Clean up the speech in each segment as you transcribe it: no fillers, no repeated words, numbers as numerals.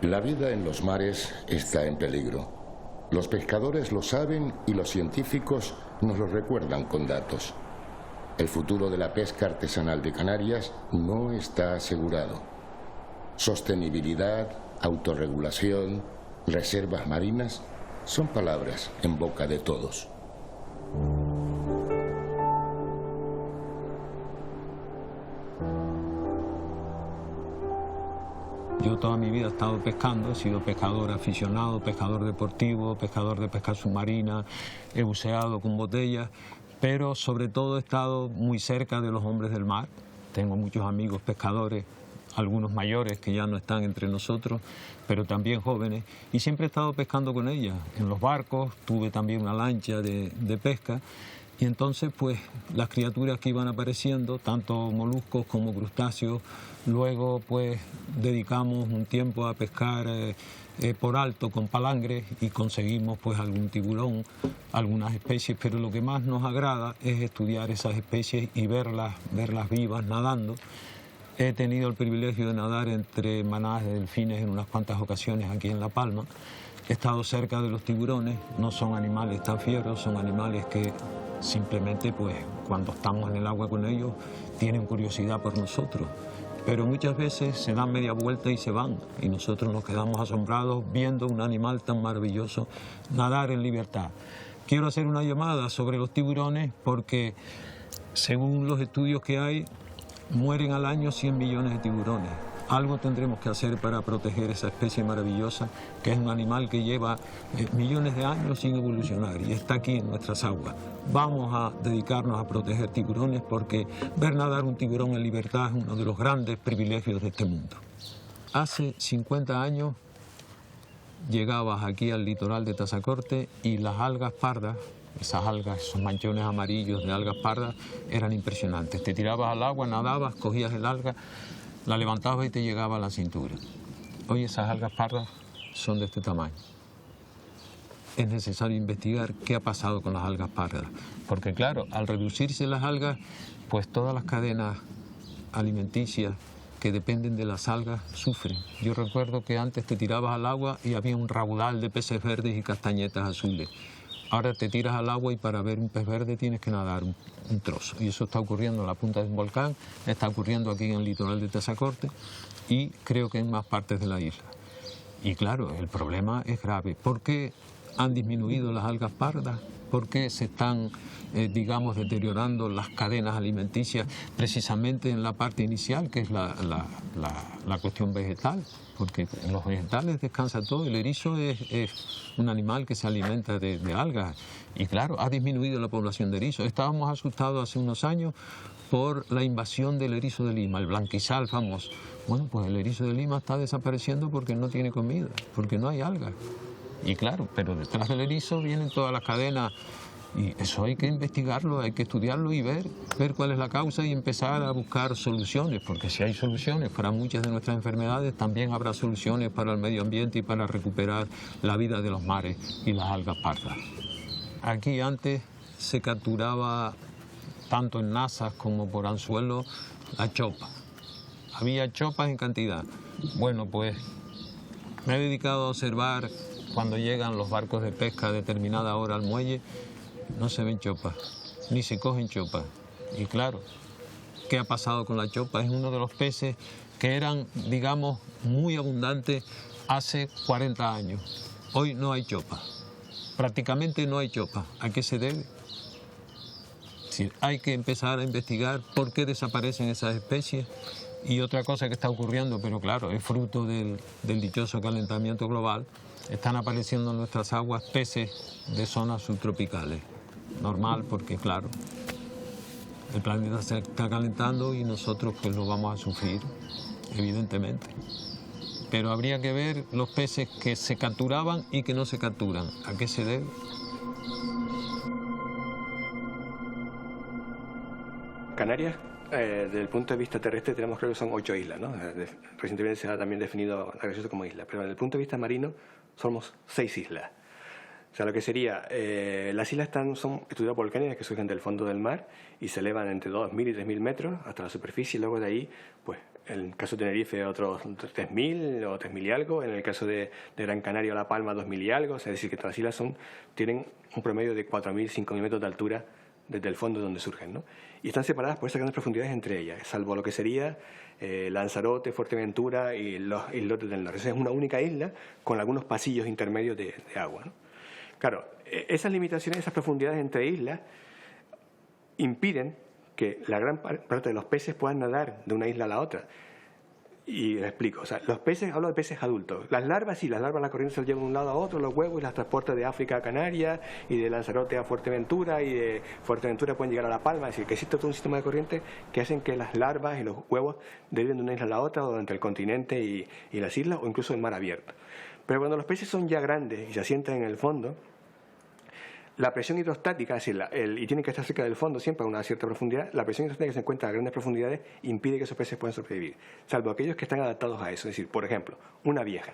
La vida en los mares está en peligro. Los pescadores lo saben y los científicos nos lo recuerdan con datos. El futuro de la pesca artesanal de Canarias no está asegurado. Sostenibilidad, autorregulación, reservas marinas son palabras en boca de todos. Yo toda mi vida he estado pescando, he sido pescador aficionado, pescador deportivo, pescador de pesca submarina, he buceado con botellas, pero sobre todo he estado muy cerca de los hombres del mar. Tengo muchos amigos pescadores, algunos mayores que ya no están entre nosotros, pero también jóvenes, y siempre he estado pescando con ellas. En los barcos tuve también una lancha de pesca, y entonces pues las criaturas que iban apareciendo, tanto moluscos como crustáceos, luego pues dedicamos un tiempo a pescar por alto con palangres y conseguimos pues algún tiburón, algunas especies, pero lo que más nos agrada es estudiar esas especies y verlas vivas nadando. He tenido el privilegio de nadar entre manadas de delfines en unas cuantas ocasiones aquí en La Palma. He estado cerca de los tiburones, no son animales tan fieros, son animales que simplemente pues cuando estamos en el agua con ellos tienen curiosidad por nosotros. Pero muchas veces se dan media vuelta y se van, y nosotros nos quedamos asombrados viendo un animal tan maravilloso nadar en libertad. Quiero hacer una llamada sobre los tiburones porque, según los estudios que hay, mueren al año 100 millones de tiburones. Algo tendremos que hacer para proteger esa especie maravillosa, que es un animal que lleva millones de años sin evolucionar y está aquí en nuestras aguas. Vamos a dedicarnos a proteger tiburones porque ver nadar un tiburón en libertad es uno de los grandes privilegios de este mundo. Hace 50 años llegabas aquí al litoral de Tazacorte y las algas pardas, esas algas, esos manchones amarillos de algas pardas, eran impresionantes. Te tirabas al agua, nadabas, cogías el alga, la levantabas y te llegaba a la cintura. Hoy esas algas pardas son de este tamaño. Es necesario investigar qué ha pasado con las algas pardas, porque claro, al reducirse las algas, pues todas las cadenas alimenticias que dependen de las algas sufren. Yo recuerdo que antes te tirabas al agua y había un raudal de peces verdes y castañetas azules. Ahora te tiras al agua y para ver un pez verde tienes que nadar un trozo. Y eso está ocurriendo en la punta de un volcán, está ocurriendo aquí en el litoral de Tazacorte y creo que en más partes de la isla. Y claro, el problema es grave. ¿Por qué han disminuido las algas pardas? ¿Por qué se están, digamos, deteriorando las cadenas alimenticias precisamente en la parte inicial, que es la cuestión vegetal? Porque en los vegetales descansa todo. El erizo es un animal que se alimenta de algas y claro, ha disminuido la población de erizos. Estábamos asustados hace unos años por la invasión del erizo de Lima, el blanquizal famoso. Bueno, pues el erizo de Lima está desapareciendo porque no tiene comida, porque no hay algas. Y claro, pero detrás del erizo vienen todas las cadenas y eso hay que investigarlo, hay que estudiarlo y ver cuál es la causa y empezar a buscar soluciones, porque si hay soluciones para muchas de nuestras enfermedades, también habrá soluciones para el medio ambiente y para recuperar la vida de los mares y las algas pardas. Aquí antes se capturaba tanto en nazas como por anzuelo la chopa. Había chopas en cantidad. Bueno, pues me he dedicado a observar cuando llegan los barcos de pesca a determinada hora al muelle, no se ven chopas, ni se cogen chopas. Y claro, ¿qué ha pasado con la chopa? Es uno de los peces que eran, digamos, muy abundantes hace 40 años. Hoy no hay chopa, prácticamente no hay chopa. ¿A qué se debe? Sí, hay que empezar a investigar por qué desaparecen esas especies. Y otra cosa que está ocurriendo, pero claro, es fruto del dichoso calentamiento global, están apareciendo en nuestras aguas peces de zonas subtropicales. normal, porque claro, el planeta se está calentando y nosotros pues lo vamos a sufrir, evidentemente. Pero habría que ver los peces que se capturaban y que no se capturan. ¿A qué se debe? Canarias, desde el punto de vista terrestre, tenemos, creo que son 8 islas, ¿no? Recientemente se ha también definido la Graciosa como isla, pero desde el punto de vista marino somos 6 islas. O sea, lo que sería, las islas son estructuras volcánicas que surgen del fondo del mar y se elevan entre 2.000 y 3.000 metros hasta la superficie, y luego de ahí, pues, en el caso de Tenerife, otros 3.000 o 3.000 y algo, en el caso de Gran Canaria o La Palma, 2.000 y algo, es decir, que todas las islas tienen un promedio de 4.000, 5.000 metros de altura desde el fondo donde surgen, ¿no? Y están separadas por esas grandes profundidades entre ellas, salvo lo que sería Lanzarote, Fuerteventura y los islotes del norte. Esa es una única isla con algunos pasillos intermedios de agua, ¿no? Claro, esas limitaciones, esas profundidades entre islas impiden que la gran parte de los peces puedan nadar de una isla a la otra. Y les explico, o sea, los peces, hablo de peces adultos. Las larvas, sí, las larvas la corriente se las lleva de un lado a otro, los huevos, y las transporta de África a Canarias, y de Lanzarote a Fuerteventura, y de Fuerteventura pueden llegar a La Palma. Es decir, que existe todo un sistema de corriente que hacen que las larvas y los huevos deriven de una isla a la otra, o entre el continente y las islas, o incluso el mar abierto. Pero cuando los peces son ya grandes y se asientan en el fondo, la presión hidrostática, es decir, y tienen que estar cerca del fondo siempre a una cierta profundidad, la presión hidrostática que se encuentra a grandes profundidades impide que esos peces puedan sobrevivir, salvo aquellos que están adaptados a eso. Es decir, por ejemplo, una vieja.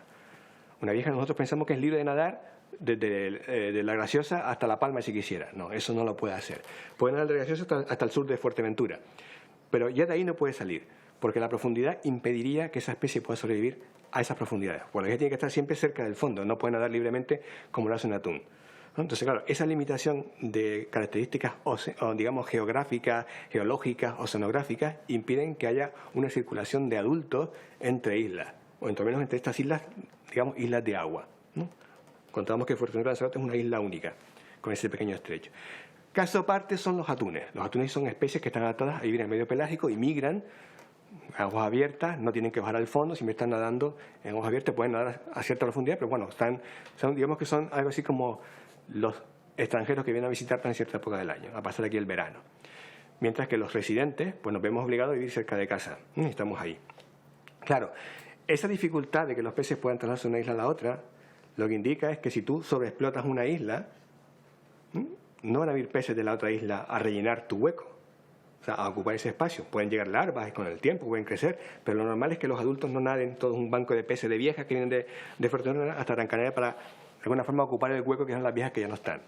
Una vieja nosotros pensamos que es libre de nadar desde la Graciosa hasta La Palma si quisiera. No, eso no lo puede hacer. Puede nadar de la Graciosa hasta el sur de Fuerteventura, pero ya de ahí no puede salir, porque la profundidad impediría que esa especie pueda sobrevivir a esas profundidades. Por lo que tiene que estar siempre cerca del fondo, no puede nadar libremente como lo hace un atún. Entonces, claro, esa limitación de características, digamos, geográficas, geológicas, oceanográficas, impiden que haya una circulación de adultos entre islas, o entre menos entre estas islas, digamos, islas de agua, ¿no? Contábamos que Fuerteventura de Lanzarote es una isla única, con ese pequeño estrecho. Caso aparte son los atunes. Los atunes son especies que están adaptadas a vivir en el medio pelágico y migran a aguas abiertas, no tienen que bajar al fondo, siempre están nadando en aguas abiertas, pueden nadar a cierta profundidad, pero bueno, digamos que son algo así como los extranjeros que vienen a visitar en cierta época del año, a pasar aquí el verano. Mientras que los residentes, pues nos vemos obligados a vivir cerca de casa. Estamos ahí. Claro, esa dificultad de que los peces puedan trasladarse de una isla a la otra, lo que indica es que si tú sobreexplotas una isla, no van a venir peces de la otra isla a rellenar tu hueco, o sea, a ocupar ese espacio. Pueden llegar larvas y con el tiempo pueden crecer, pero lo normal es que los adultos no naden todo un banco de peces de viejas que vienen de Fuerteventura hasta Gran Canaria para de alguna forma ocupar el hueco que son las viejas que ya no están.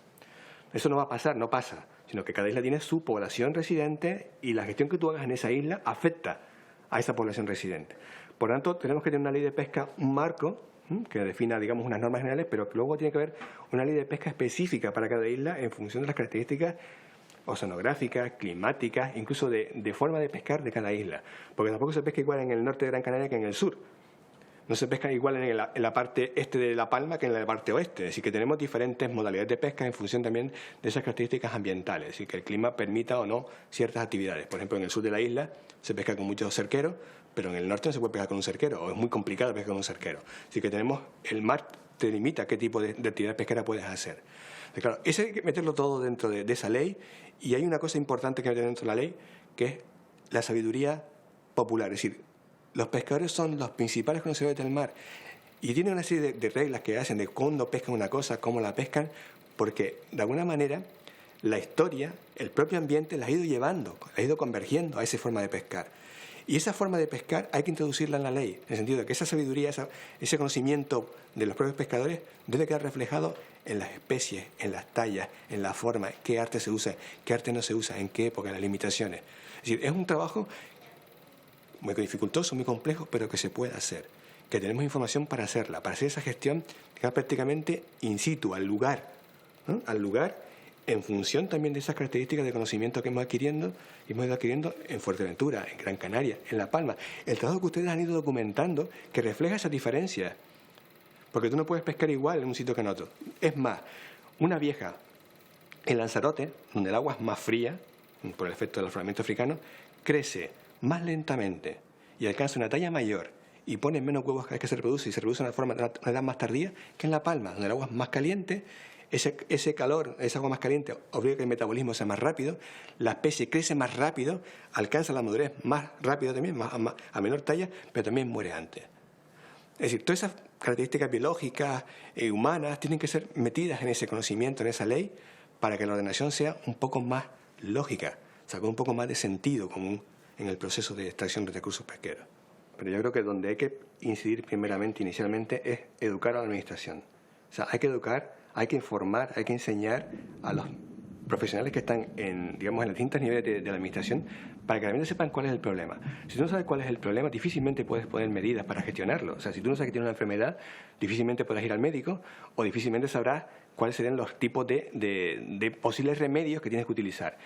Eso no va a pasar, no pasa, sino que cada isla tiene su población residente y la gestión que tú hagas en esa isla afecta a esa población residente. Por lo tanto, tenemos que tener una ley de pesca, un marco que defina, digamos, unas normas generales, pero que luego tiene que haber una ley de pesca específica para cada isla en función de las características oceanográficas, climáticas, incluso de forma de pescar de cada isla. Porque tampoco se pesca igual en el norte de Gran Canaria que en el sur. No se pesca igual en la parte este de La Palma que en la parte oeste. Es decir, que tenemos diferentes modalidades de pesca en función también de esas características ambientales. Es decir, que el clima permita o no ciertas actividades. Por ejemplo, en el sur de la isla se pesca con muchos cerqueros, pero en el norte no se puede pescar con un cerquero, o es muy complicado pescar con un cerquero. Así que el mar te limita qué tipo de actividad pesquera puedes hacer. Entonces, claro, eso hay que meterlo todo dentro de esa ley, y hay una cosa importante que meter dentro de la ley, que es la sabiduría popular. Es decir, los pescadores son los principales conocedores del mar y tienen una serie de reglas que hacen de cuándo pescan una cosa, cómo la pescan, porque de alguna manera la historia, el propio ambiente la ha ido llevando, la ha ido convergiendo a esa forma de pescar. Y esa forma de pescar hay que introducirla en la ley, en el sentido de que esa sabiduría, ese conocimiento de los propios pescadores debe quedar reflejado en las especies, en las tallas, en la forma, qué arte se usa, qué arte no se usa, en qué época, las limitaciones. Es decir, es un trabajo muy dificultoso, muy complejo, pero que se puede hacer, que tenemos información para hacerla, para hacer esa gestión prácticamente in situ, al lugar, ¿no? Al lugar, en función también de esas características de conocimiento que hemos ido adquiriendo en Fuerteventura, en Gran Canaria, en La Palma. El trabajo que ustedes han ido documentando que refleja esas diferencias, porque tú no puedes pescar igual en un sitio que en otro. Es más, una vieja en Lanzarote, donde el agua es más fría, por el efecto del afloramiento africano, crece más lentamente y alcanza una talla mayor y pone menos huevos cada vez que se reproduce, y se reproduce de una edad más tardía que en La Palma, donde el agua es más caliente, ese calor, esa agua más caliente, obliga a que el metabolismo sea más rápido, la especie crece más rápido, alcanza la madurez más rápido también, a menor talla, pero también muere antes. Es decir, todas esas características biológicas y humanas tienen que ser metidas en ese conocimiento, en esa ley, para que la ordenación sea un poco más lógica, o sea, con un poco más de sentido común en el proceso de extracción de recursos pesqueros. Pero yo creo que donde hay que incidir primeramente, inicialmente, es educar a la administración. O sea, hay que educar, hay que informar, hay que enseñar a los profesionales que están en, digamos, en los distintos niveles de la administración para que realmente sepan cuál es el problema. Si tú no sabes cuál es el problema, difícilmente puedes poner medidas para gestionarlo. O sea, si tú no sabes que tienes una enfermedad, difícilmente podrás ir al médico o difícilmente sabrás cuáles serían los tipos de posibles remedios que tienes que utilizar.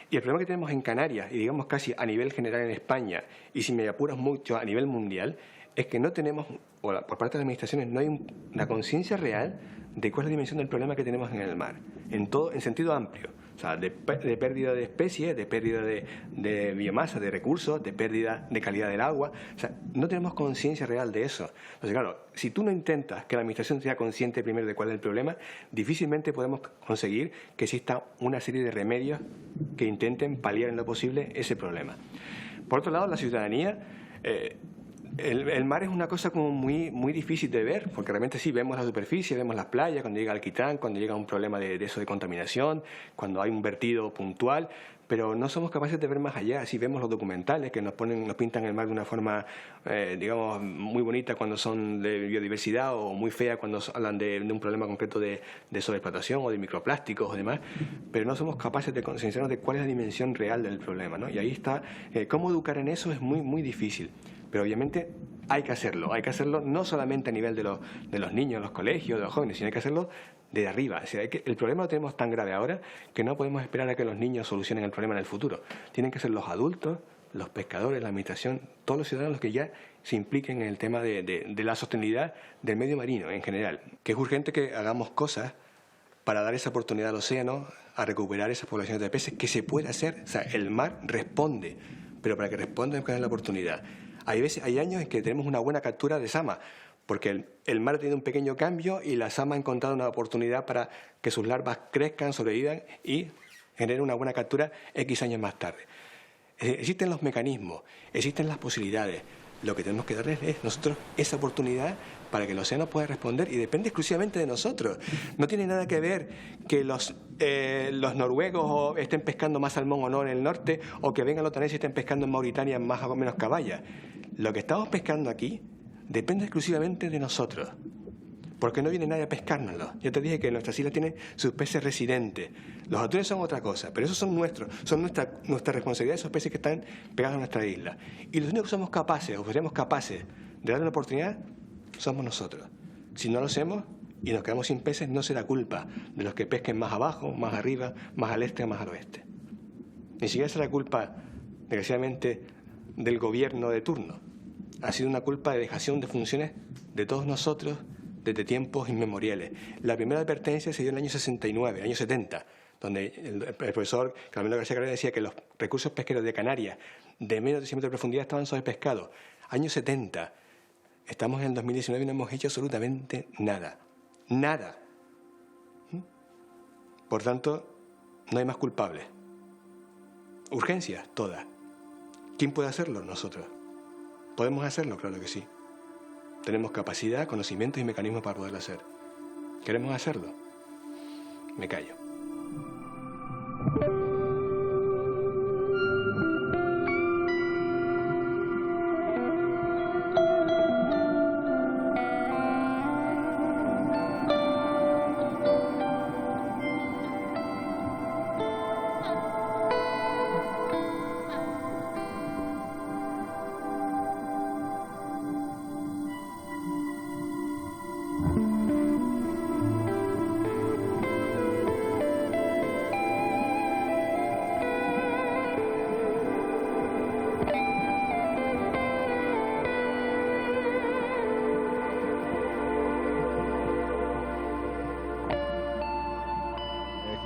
Y el problema que tenemos en Canarias, y digamos casi a nivel general en España, y si me apuras mucho a nivel mundial, es que no tenemos, o por parte de las administraciones, no hay una conciencia real de cuál es la dimensión del problema que tenemos en el mar, en sentido amplio. O sea, de pérdida de especies, de pérdida de biomasa, de recursos, de pérdida de calidad del agua. O sea, no tenemos conciencia real de eso. Entonces, claro, si tú no intentas que la administración sea consciente primero de cuál es el problema, difícilmente podemos conseguir que exista una serie de remedios que intenten paliar en lo posible ese problema. Por otro lado, la ciudadanía... El mar es una cosa como muy difícil de ver, porque realmente sí vemos la superficie, vemos las playas, cuando llega alquitrán, cuando llega un problema de eso de contaminación, cuando hay un vertido puntual, pero no somos capaces de ver más allá. Sí vemos los documentales que nos pintan el mar de una forma, digamos, muy bonita cuando son de biodiversidad o muy fea cuando hablan de un problema concreto de sobreexplotación o de microplásticos o demás, pero no somos capaces de concienciarnos de cuál es la dimensión real del problema, ¿no? Y ahí está, cómo educar en eso es muy difícil. Pero obviamente hay que hacerlo no solamente a nivel de los niños, los colegios, de los jóvenes, sino hay que hacerlo de arriba. O sea, el problema lo tenemos tan grave ahora que no podemos esperar a que los niños solucionen el problema en el futuro. Tienen que ser los adultos, los pescadores, la administración, todos los ciudadanos los que ya se impliquen en el tema de la sostenibilidad del medio marino en general. Que es urgente que hagamos cosas para dar esa oportunidad al océano a recuperar esas poblaciones de peces, que se puede hacer. O sea, el mar responde, pero para que responda hay que dar la oportunidad. Hay años en que tenemos una buena captura de sama, porque el mar tiene un pequeño cambio y la sama ha encontrado una oportunidad para que sus larvas crezcan, sobrevivan y generen una buena captura X años más tarde. Existen los mecanismos, existen las posibilidades. Lo que tenemos que darles es nosotros esa oportunidad para que el océano pueda responder, y depende exclusivamente de nosotros. No tiene nada que ver que los noruegos estén pescando más salmón o no en el norte, o que vengan los daneses y estén pescando en Mauritania más o menos caballa. Lo que estamos pescando aquí depende exclusivamente de nosotros, porque no viene nadie a pescárnoslo. Yo te dije que nuestras islas tienen sus peces residentes. Los atunes son otra cosa, pero esos son nuestros, son nuestra responsabilidad, esos peces que están pegados a nuestra isla. Y los únicos que somos capaces, o seremos capaces de darle una oportunidad, somos nosotros. Si no lo hacemos y nos quedamos sin peces, no será culpa de los que pesquen más abajo, más arriba, más al este o más al oeste. Ni siquiera será culpa, desgraciadamente, del gobierno de turno. Ha sido una culpa de dejación de funciones de todos nosotros desde tiempos inmemoriales. La primera advertencia se dio en el año 69, año 70, donde el profesor Carmelo García Carrera decía que los recursos pesqueros de Canarias de menos de 100 metros de profundidad estaban sobrepescados. Año 70. Estamos en el 2019 y no hemos hecho absolutamente nada. Nada. Por tanto, no hay más culpables. Urgencias, todas. ¿Quién puede hacerlo? Nosotros. ¿Podemos hacerlo? Claro que sí. Tenemos capacidad, conocimientos y mecanismos para poderlo hacer. ¿Queremos hacerlo? Me callo.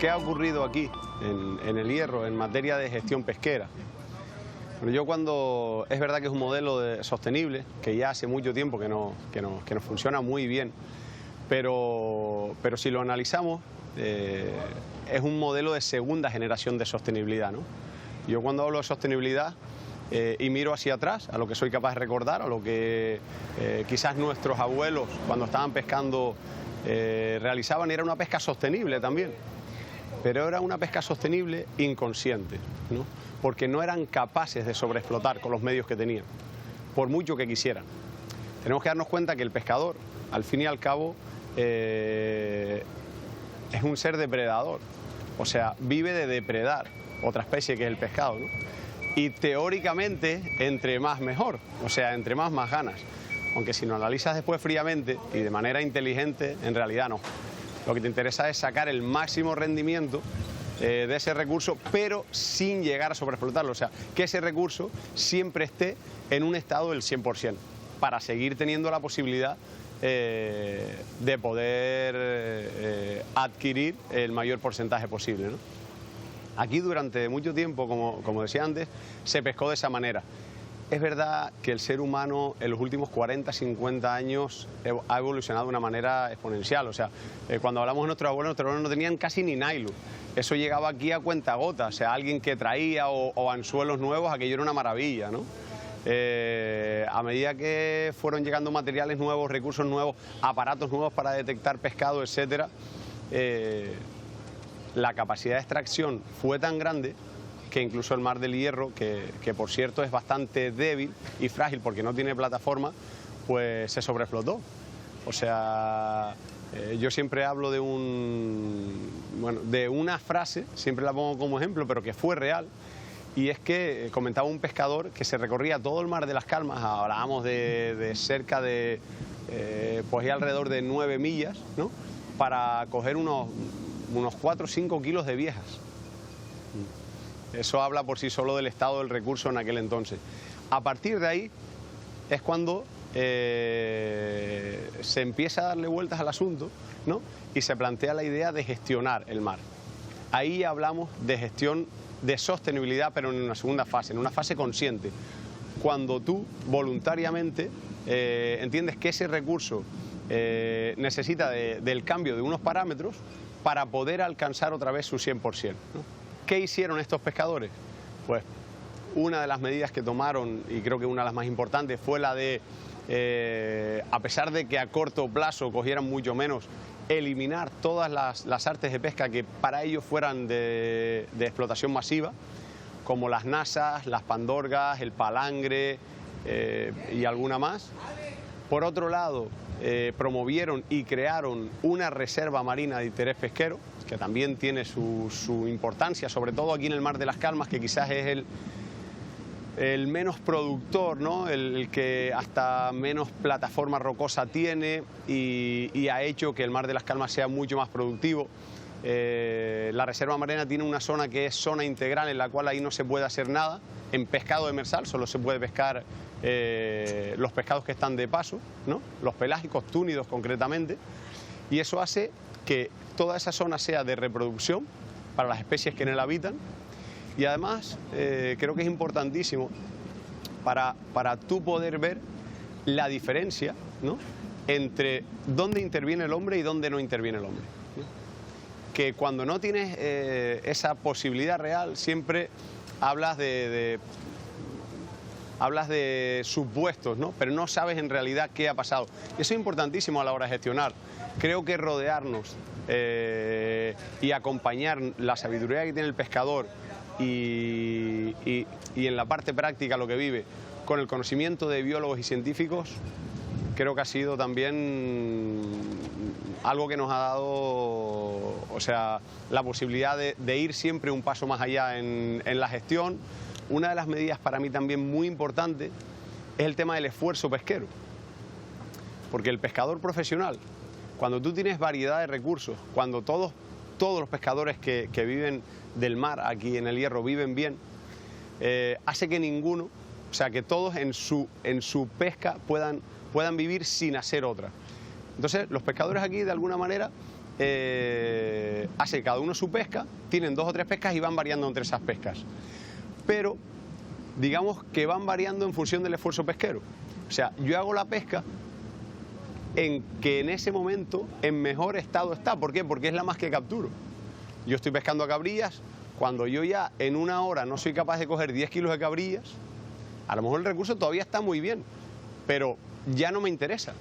¿Qué ha ocurrido aquí, en el Hierro, en materia de gestión pesquera? Bueno, yo cuando... Es verdad que es un modelo sostenible, que ya hace mucho tiempo que nos funciona muy bien, pero si lo analizamos, es un modelo de segunda generación de sostenibilidad, ¿no? Yo cuando hablo de sostenibilidad y miro hacia atrás, a lo que soy capaz de recordar, a lo que quizás nuestros abuelos cuando estaban pescando realizaban, era una pesca sostenible también, pero era una pesca sostenible inconsciente, ¿no? Porque no eran capaces de sobreexplotar con los medios que tenían, por mucho que quisieran. Tenemos que darnos cuenta que el pescador, al fin y al cabo, es un ser depredador, o sea, vive de depredar otra especie que es el pescado, ¿no? Y teóricamente, entre más mejor, o sea, entre más ganas. Aunque si lo analizas después fríamente y de manera inteligente, en realidad no. Lo que te interesa es sacar el máximo rendimiento de ese recurso, pero sin llegar a sobreexplotarlo. O sea, que ese recurso siempre esté en un estado del 100%, para seguir teniendo la posibilidad de poder adquirir el mayor porcentaje posible, ¿no? Aquí durante mucho tiempo, como decía antes, se pescó de esa manera. Es verdad que el ser humano en los últimos 40, 50 años ha evolucionado de una manera exponencial. O sea, cuando hablamos de nuestros abuelos no tenían casi ni nylon. Eso llegaba aquí a cuentagotas. O sea, alguien que traía o anzuelos nuevos, aquello era una maravilla, ¿no? A medida que fueron llegando materiales nuevos, recursos nuevos, aparatos nuevos para detectar pescado, etcétera, la capacidad de extracción fue tan grande que incluso el Mar del Hierro, que por cierto es bastante débil y frágil porque no tiene plataforma, pues se sobreexplotó. O sea, yo siempre hablo de una frase, siempre la pongo como ejemplo, pero que fue real, y es que comentaba un pescador que se recorría todo el Mar de las Calmas, hablábamos de cerca de, pues alrededor de 9 millas, ¿no?, para coger unos 4 o 5 kilos de viejas. Eso habla por sí solo del estado del recurso en aquel entonces. A partir de ahí es cuando se empieza a darle vueltas al asunto, ¿no?, y se plantea la idea de gestionar el mar. Ahí hablamos de gestión de sostenibilidad, pero en una segunda fase, en una fase consciente. Cuando tú voluntariamente entiendes que ese recurso necesita del cambio de unos parámetros para poder alcanzar otra vez su 100%, ¿no? ¿Qué hicieron estos pescadores? Pues una de las medidas que tomaron, y creo que una de las más importantes, fue la de, a pesar de que a corto plazo cogieran mucho menos, eliminar todas las artes de pesca que para ellos fueran de explotación masiva, como las nasas, las pandorgas, el palangre y alguna más. Por otro lado, promovieron y crearon una reserva marina de interés pesquero, que también tiene su importancia, sobre todo aquí en el Mar de las Calmas, que quizás es el menos productor, ¿no?, el que hasta menos plataforma rocosa tiene y ha hecho que el Mar de las Calmas sea mucho más productivo. La reserva marina tiene una zona que es zona integral, en la cual ahí no se puede hacer nada. En pescado demersal solo se puede pescar los pescados que están de paso, ¿no?, los pelágicos, túnidos concretamente, y eso hace que toda esa zona sea de reproducción para las especies que en él habitan. Y además creo que es importantísimo para tú poder ver la diferencia, ¿no?, entre dónde interviene el hombre y dónde no interviene el hombre, ¿no? Que cuando no tienes esa posibilidad real, siempre hablas de supuestos, ¿no?, pero no sabes en realidad qué ha pasado. Y eso es importantísimo a la hora de gestionar. Creo que rodearnos y acompañar la sabiduría que tiene el pescador y en la parte práctica lo que vive con el conocimiento de biólogos y científicos, creo que ha sido también algo que nos ha dado, o sea, la posibilidad de ir siempre un paso más allá en la gestión. Una de las medidas para mí también muy importante es el tema del esfuerzo pesquero, porque el pescador profesional, cuando tú tienes variedad de recursos, cuando todos los pescadores que viven del mar aquí en el Hierro viven bien, hace que ninguno, o sea, que todos en su pesca puedan vivir sin hacer otra. Entonces, los pescadores aquí, de alguna manera, hacen cada uno su pesca, tienen 2 o 3 pescas y van variando entre esas pescas. Pero, digamos que van variando en función del esfuerzo pesquero. O sea, yo hago la pesca en que en ese momento en mejor estado está. ¿Por qué? Porque es la más que capturo. Yo estoy pescando a cabrillas, cuando yo ya en una hora no soy capaz de coger 10 kilos de cabrillas, a lo mejor el recurso todavía está muy bien, pero ya no me interesa.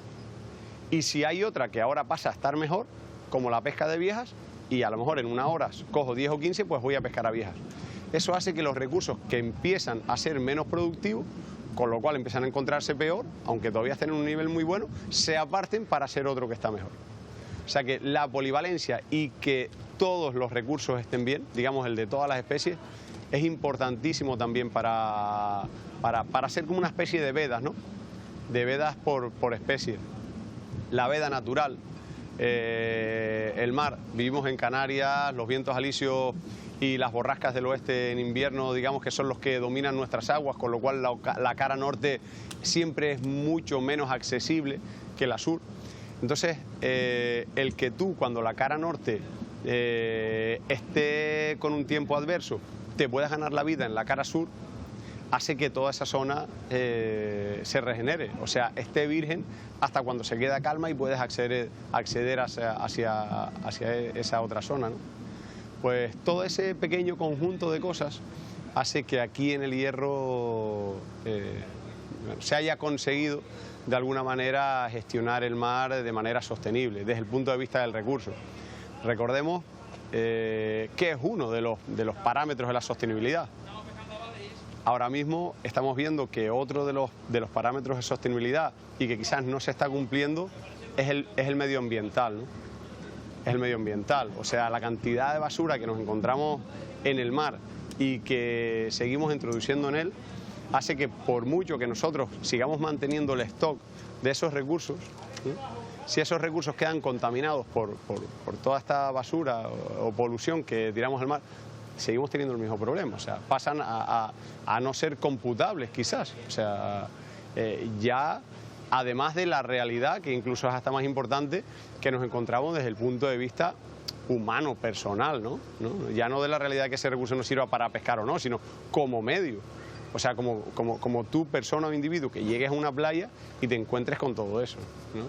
Y si hay otra que ahora pasa a estar mejor, como la pesca de viejas, y a lo mejor en una hora cojo 10 o 15, pues voy a pescar a viejas. Eso hace que los recursos que empiezan a ser menos productivos, con lo cual empiezan a encontrarse peor, aunque todavía estén en un nivel muy bueno, se aparten para ser otro que está mejor. O sea que la polivalencia y que todos los recursos estén bien, digamos el de todas las especies, es importantísimo también para ser como una especie de vedas, ¿no? De vedas por especie. La veda natural, el mar, vivimos en Canarias, los vientos alisios y las borrascas del oeste en invierno, digamos que son los que dominan nuestras aguas, con lo cual la cara norte siempre es mucho menos accesible que la sur. Entonces, el que tú, cuando la cara norte esté con un tiempo adverso, te puedas ganar la vida en la cara sur, hace que toda esa zona se regenere, o sea, esté virgen hasta cuando se queda calma y puedes acceder hacia esa otra zona, ¿no? Pues todo ese pequeño conjunto de cosas hace que aquí en el Hierro se haya conseguido de alguna manera gestionar el mar de manera sostenible, desde el punto de vista del recurso. Recordemos que es uno de los parámetros de la sostenibilidad. Ahora mismo estamos viendo que otro de los parámetros de sostenibilidad y que quizás no se está cumpliendo es el medioambiental, ¿no? Es el medioambiental, o sea, la cantidad de basura que nos encontramos en el mar y que seguimos introduciendo en él hace que por mucho que nosotros sigamos manteniendo el stock de esos recursos, ¿sí? Si esos recursos quedan contaminados por toda esta basura o polución que tiramos al mar, seguimos teniendo el mismo problema, o sea, pasan a no ser computables quizás, o sea, ya además de la realidad, que incluso es hasta más importante, que nos encontramos desde el punto de vista humano, personal, ¿no? Ya no de la realidad de que ese recurso nos sirva para pescar o no, sino como medio, o sea, como tú, persona o individuo, que llegues a una playa y te encuentres con todo eso, ¿no?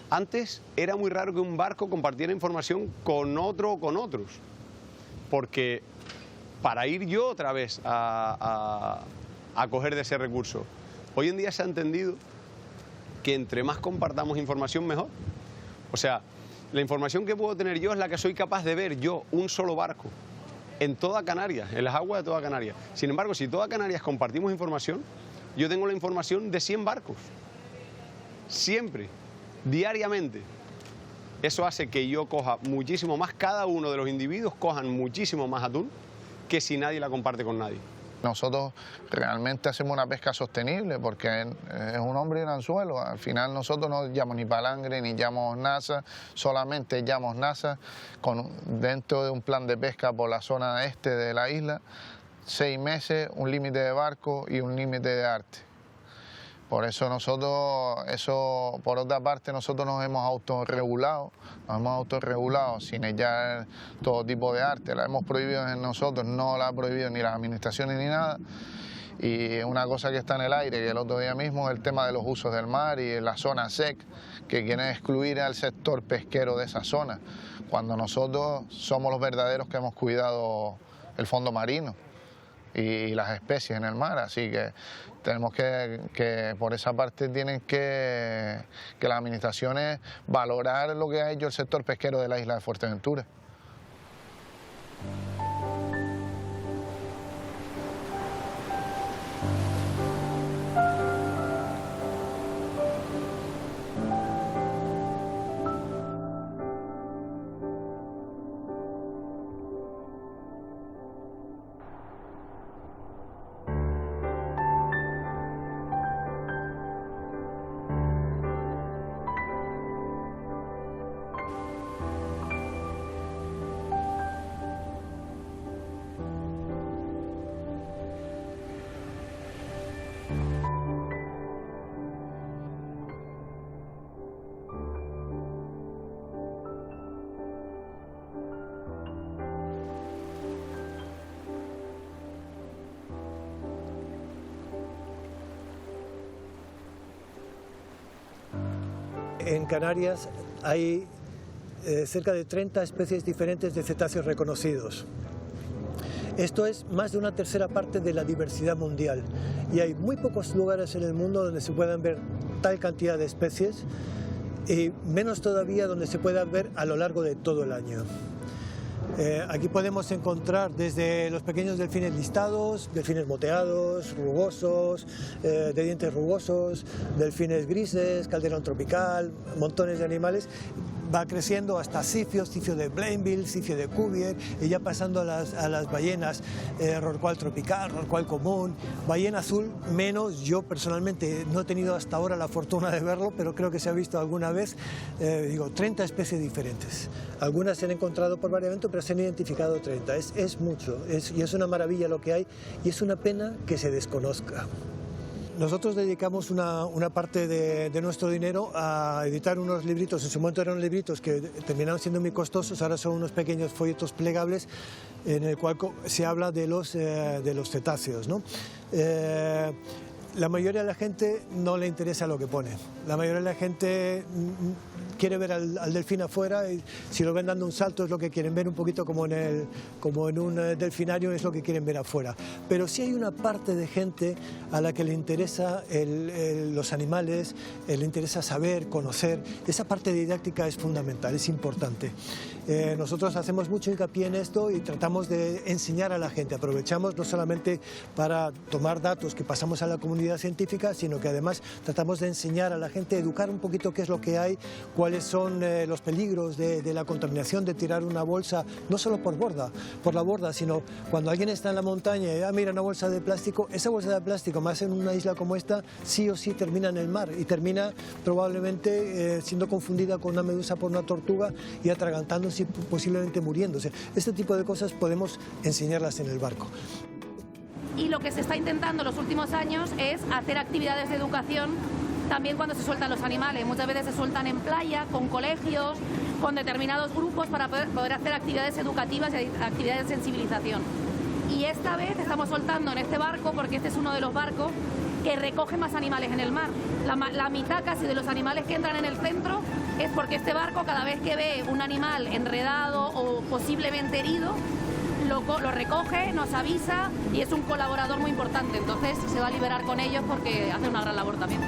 Antes era muy raro que un barco compartiera información con otro o con otros, porque para ir yo otra vez a coger de ese recurso, hoy en día se ha entendido que entre más compartamos información mejor. O sea, la información que puedo tener yo es la que soy capaz de ver yo, un solo barco, en toda Canarias, en las aguas de toda Canarias. Sin embargo, si toda Canarias compartimos información, yo tengo la información de 100 barcos, siempre, diariamente. Eso hace que yo coja muchísimo más, cada uno de los individuos cojan muchísimo más atún que si nadie la comparte con nadie. Nosotros realmente hacemos una pesca sostenible porque es un hombre y un anzuelo. Al final nosotros no llamamos ni palangre ni llamamos nasa, solamente llamamos nasa dentro de un plan de pesca por la zona este de la isla, 6 meses, un límite de barco y un límite de arte. Por eso nosotros, por otra parte, nosotros nos hemos autorregulado sin echar todo tipo de arte. La hemos prohibido en nosotros, no la ha prohibido ni las administraciones ni nada. Y una cosa que está en el aire, que el otro día mismo, es el tema de los usos del mar y la zona SEC, que quieren excluir al sector pesquero de esa zona, cuando nosotros somos los verdaderos que hemos cuidado el fondo marino y las especies en el mar, así que tenemos que por esa parte tienen que las administraciones valorar lo que ha hecho el sector pesquero de la isla de Fuerteventura. en Canarias hay cerca de 30 especies diferentes de cetáceos reconocidos. Esto es más de una tercera parte de la diversidad mundial y hay muy pocos lugares en el mundo donde se puedan ver tal cantidad de especies y menos todavía donde se puedan ver a lo largo de todo el año. Aquí podemos encontrar desde los pequeños delfines listados, delfines moteados, rugosos, de dientes rugosos, delfines grises, calderón tropical, montones de animales. Va creciendo hasta cifios, cifio de Blainville, cifio de Cuvier, y ya pasando a las ballenas, rorcual tropical, rorcual común, ballena azul menos. Yo personalmente no he tenido hasta ahora la fortuna de verlo, pero creo que se ha visto alguna vez. 30 especies diferentes. Algunas se han encontrado por variamiento, pero se han identificado 30. Es mucho, y es una maravilla lo que hay, y es una pena que se desconozca. Nosotros dedicamos una parte de nuestro dinero a editar unos libritos. En su momento eran libritos que terminaron siendo muy costosos, ahora son unos pequeños folletos plegables en el cual se habla de los cetáceos, ¿no? La mayoría de la gente no le interesa lo que pone. La mayoría de la gente quiere ver al delfín afuera y si lo ven dando un salto es lo que quieren ver, un poquito como en un delfinario, es lo que quieren ver afuera. Pero sí hay una parte de gente a la que le interesa los animales, le interesa saber, conocer. Esa parte didáctica es fundamental, es importante. Nosotros hacemos mucho hincapié en esto y tratamos de enseñar a la gente. Aprovechamos no solamente para tomar datos que pasamos a la comunidad científica, sino que además tratamos de enseñar a la gente, educar un poquito qué es lo que hay, cuáles son los peligros de la contaminación, de tirar una bolsa, no solo por la borda, sino cuando alguien está en la montaña y mira una bolsa de plástico, esa bolsa de plástico más en una isla como esta, sí o sí termina en el mar y termina probablemente siendo confundida con una medusa por una tortuga y atragantándose y posiblemente muriéndose. Este tipo de cosas podemos enseñarlas en el barco. Y lo que se está intentando en los últimos años es hacer actividades de educación también cuando se sueltan los animales. Muchas veces se sueltan en playa, con colegios, con determinados grupos para poder hacer actividades educativas y actividades de sensibilización. Y esta vez estamos soltando en este barco, porque este es uno de los barcos que recoge más animales en el mar. La mitad casi de los animales que entran en el centro es porque este barco, cada vez que ve un animal enredado o posiblemente herido, lo recoge, nos avisa y es un colaborador muy importante. Entonces se va a liberar con ellos porque hace una gran labor también.